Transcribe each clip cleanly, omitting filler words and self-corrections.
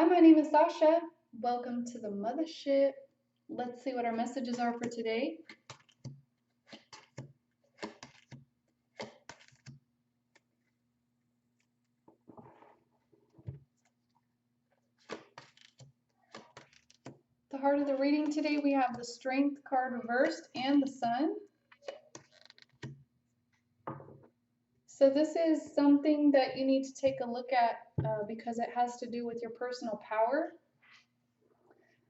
my name is Sazsha. Welcome to the Muthaship. Let's see what our messages are for today. The heart of the reading today, we have the Strength card reversed and the Sun. So this is something that you need to take a look at because it has to do with your personal power.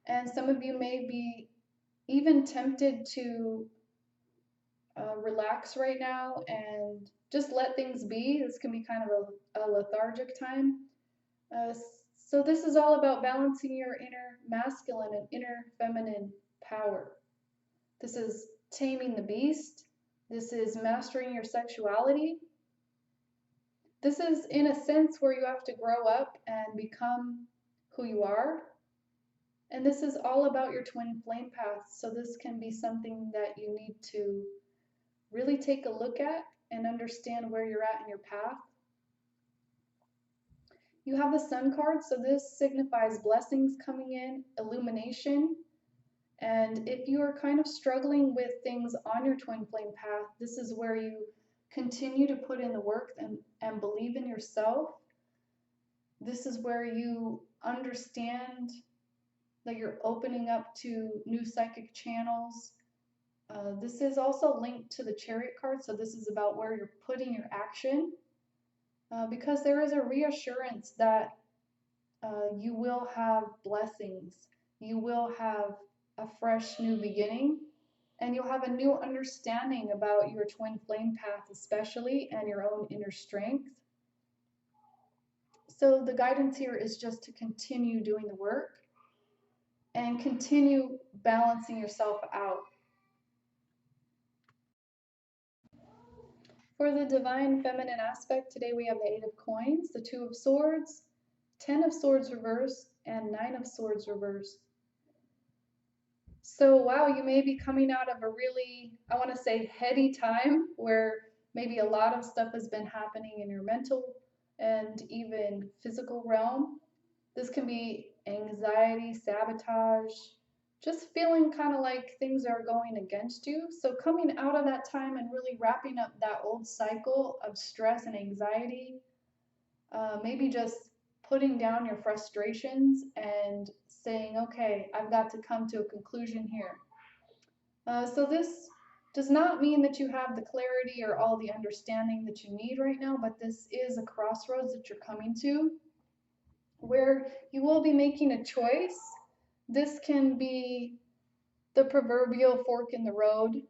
And some of you may be even tempted to relax right now and just let things be. This can be kind of a lethargic time. So this is all about balancing your inner masculine and inner feminine power. This is taming the beast. This is mastering your sexuality. This is in a sense where you have to grow up and become who you are. And this is all about your twin flame path. So this can be something that you need to really take a look at and understand where you're at in your path. You have the Sun card, so this signifies blessings coming in, illumination, and if you are kind of struggling with things on your twin flame path, this is where you continue to put in the work and believe in yourself. This is where you understand that you're opening up to new psychic channels. This is also linked to the Chariot card, so this is about where you're putting your action. Because there is a reassurance that you will have blessings, you will have a fresh new beginning, and you'll have a new understanding about your twin flame path especially, and your own inner strength. So the guidance here is just to continue doing the work and continue balancing yourself out. For the divine feminine aspect, today we have the 8 of Coins, the 2 of Swords, 10 of Swords reversed, and 9 of Swords reversed. So wow, you may be coming out of a really, I want to say, heady time where maybe a lot of stuff has been happening in your mental and even physical realm. This can be anxiety, sabotage, just feeling kind of like things are going against you. So coming out of that time and really wrapping up that old cycle of stress and anxiety, maybe just putting down your frustrations and saying, okay, I've got to come to a conclusion here. So this does not mean that you have the clarity or all the understanding that you need right now, but this is a crossroads that you're coming to where you will be making a choice. This can be the proverbial fork in the road,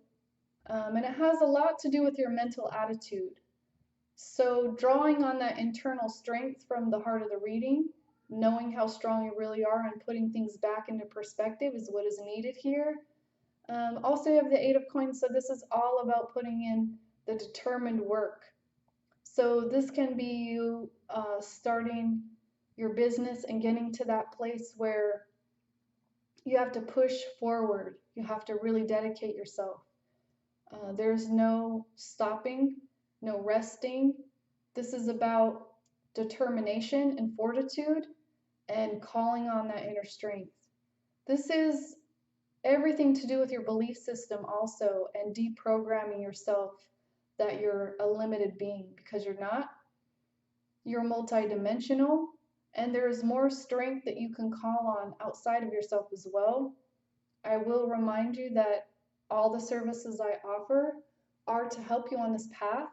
and it has a lot to do with your mental attitude. So drawing on that internal strength from the heart of the reading, knowing how strong you really are and putting things back into perspective is what is needed here. Also you have the 8 of Coins, so this is all about putting in the determined work. So this can be you starting your business and getting to that place where you have to push forward. You have to really dedicate yourself. There's no stopping, no resting. This is about determination and fortitude and calling on that inner strength. This is everything to do with your belief system also, and deprogramming yourself that you're a limited being, because you're not. You're multidimensional, and there's more strength that you can call on outside of yourself as well. I will remind you that all the services I offer are to help you on this path.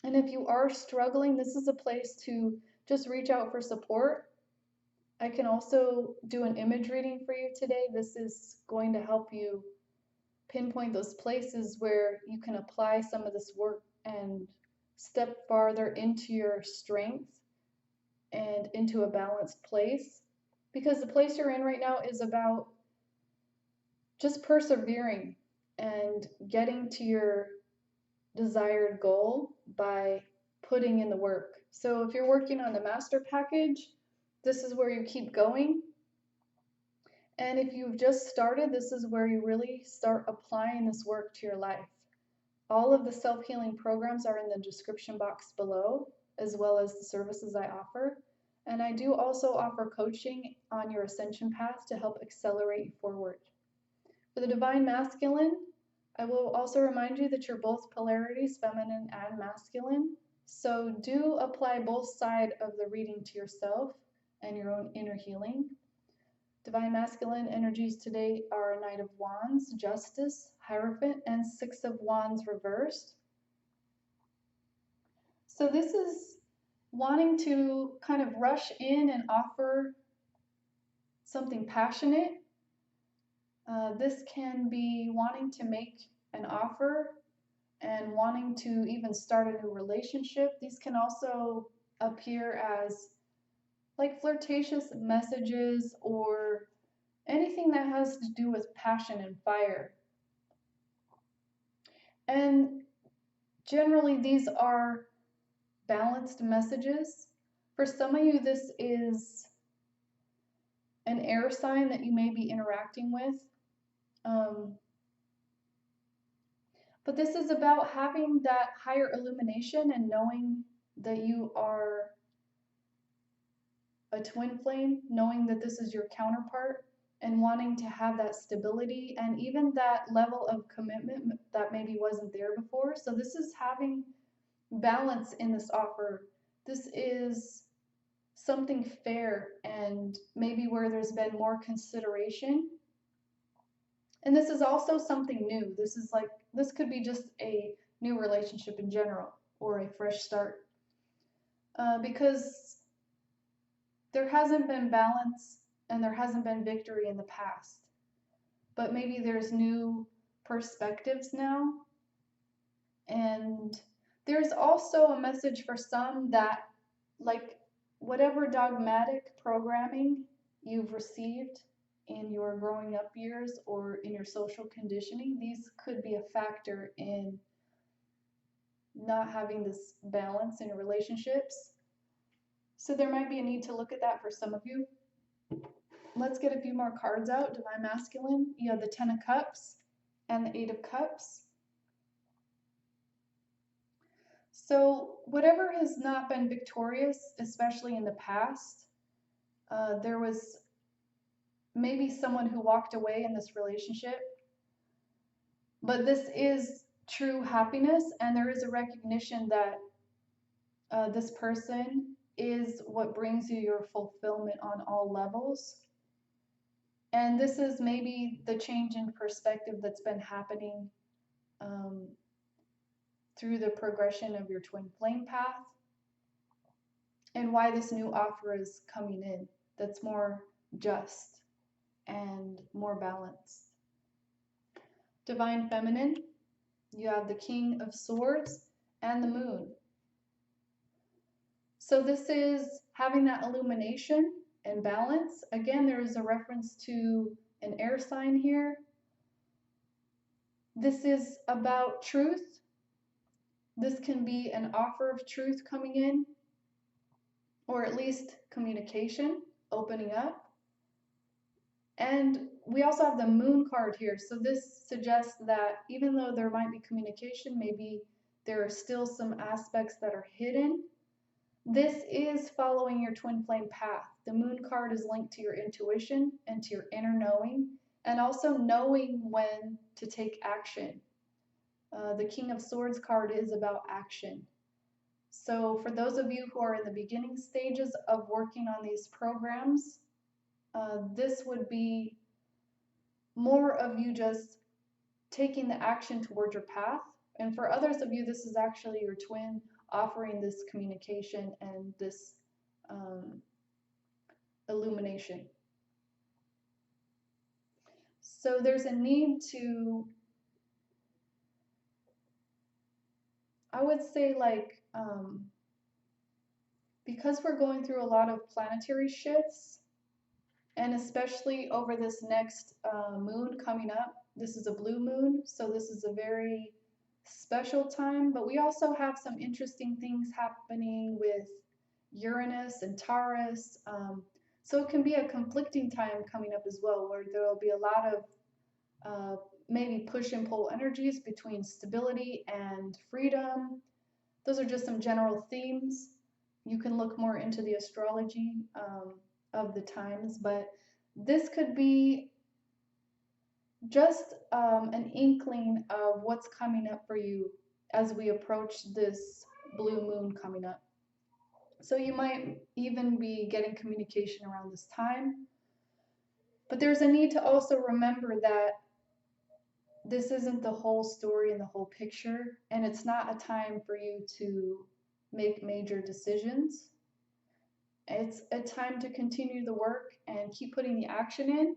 And if you are struggling, this is a place to just reach out for support. I can also do an image reading for you today. This is going to help you pinpoint those places where you can apply some of this work and step farther into your strength and into a balanced place. Because the place you're in right now is about just persevering and getting to your desired goal by putting in the work. So if you're working on the master package, this is where you keep going. And if you've just started, this is where you really start applying this work to your life. All of the self-healing programs are in the description box below, as well as the services I offer. And I do also offer coaching on your ascension path to help accelerate you forward. For the divine masculine, I will also remind you that you're both polarities, feminine and masculine. So do apply both sides of the reading to yourself and your own inner healing. Divine masculine energies today are Knight of Wands, Justice, Hierophant, and Six of Wands reversed. So this is wanting to kind of rush in and offer something passionate. This can be wanting to make an offer and wanting to even start a new relationship. These can also appear as like flirtatious messages or anything that has to do with passion and fire. And generally, these are balanced messages. For some of you, this is an air sign that you may be interacting with. But this is about having that higher illumination and knowing that you are a twin flame, knowing that this is your counterpart, and wanting to have that stability and even that level of commitment that maybe wasn't there before. So this is having balance in this offer. This is something fair and maybe where there's been more consideration. And this is also something new. This could be just a new relationship in general or a fresh start. Because there hasn't been balance and there hasn't been victory in the past. But maybe there's new perspectives now. And there's also a message for some that, like, whatever dogmatic programming you've received in your growing up years or in your social conditioning, these could be a factor in not having this balance in your relationships. So there might be a need to look at that for some of you. Let's get a few more cards out. Divine Masculine, you have the Ten of Cups and the Eight of Cups. So whatever has not been victorious, especially in the past, there was maybe someone who walked away in this relationship, but this is true happiness, and there is a recognition that this person is what brings you your fulfillment on all levels. And this is maybe the change in perspective that's been happening through the progression of your twin flame path, and why this new offer is coming in that's more just and more balanced. Divine Feminine, you have the King of Swords and the Moon. So this is having that illumination and balance. Again, there is a reference to an air sign here. This is about truth. This can be an offer of truth coming in, or at least communication, opening up. And we also have the Moon card here. So this suggests that even though there might be communication, maybe there are still some aspects that are hidden. This is following your twin flame path. The Moon card is linked to your intuition and to your inner knowing, and also knowing when to take action. The King of Swords card is about action. So for those of you who are in the beginning stages of working on these programs, this would be more of you just taking the action towards your path. And for others of you, this is actually your twin offering this communication and this illumination. So there's a need to, I would say, like, because we're going through a lot of planetary shifts, and especially over this next moon coming up, this is a blue moon, so this is a very special time, but we also have some interesting things happening with Uranus and Taurus. So it can be a conflicting time coming up as well, where there will be a lot of maybe push and pull energies between stability and freedom. Those are just some general themes. You can look more into the astrology of the times, but this could be just an inkling of what's coming up for you as we approach this blue moon coming up. So you might even be getting communication around this time. But there's a need to also remember that this isn't the whole story and the whole picture, and it's not a time for you to make major decisions. It's a time to continue the work and keep putting the action in,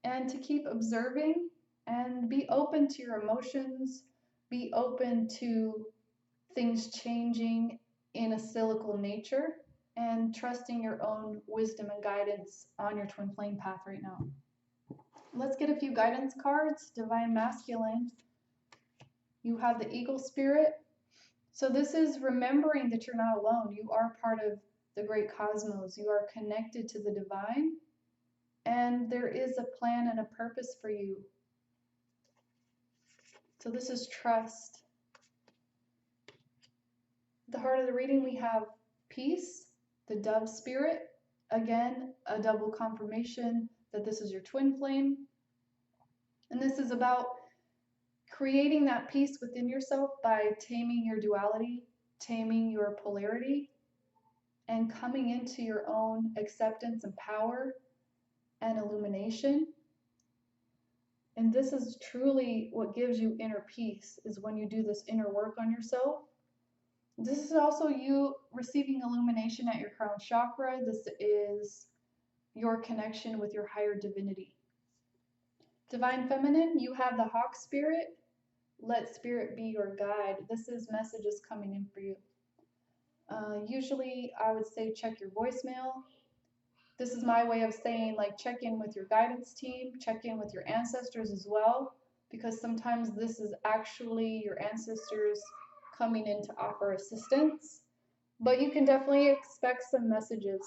and to keep observing and be open to your emotions, be open to things changing in a cyclical nature, and trusting your own wisdom and guidance on your twin flame path right now. Let's get a few guidance cards. Divine Masculine, you have the Eagle Spirit. So this is remembering that you're not alone. You are part of the great cosmos. You are connected to the divine, and there is a plan and a purpose for you. So this is trust. At the heart of the reading, we have peace, the Dove Spirit. Again, a double confirmation that this is your twin flame. And this is about creating that peace within yourself by taming your duality, taming your polarity, and coming into your own acceptance and power and illumination. And this is truly what gives you inner peace, is when you do this inner work on yourself. This is also you receiving illumination at your crown chakra. This is your connection with your higher divinity. Divine Feminine, you have the Hawk Spirit. Let spirit be your guide. This is messages coming in for you. Usually I would say check your voicemail. This is my way of saying, like, check in with your guidance team, check in with your ancestors as well, because sometimes this is actually your ancestors coming in to offer assistance. But you can definitely expect some messages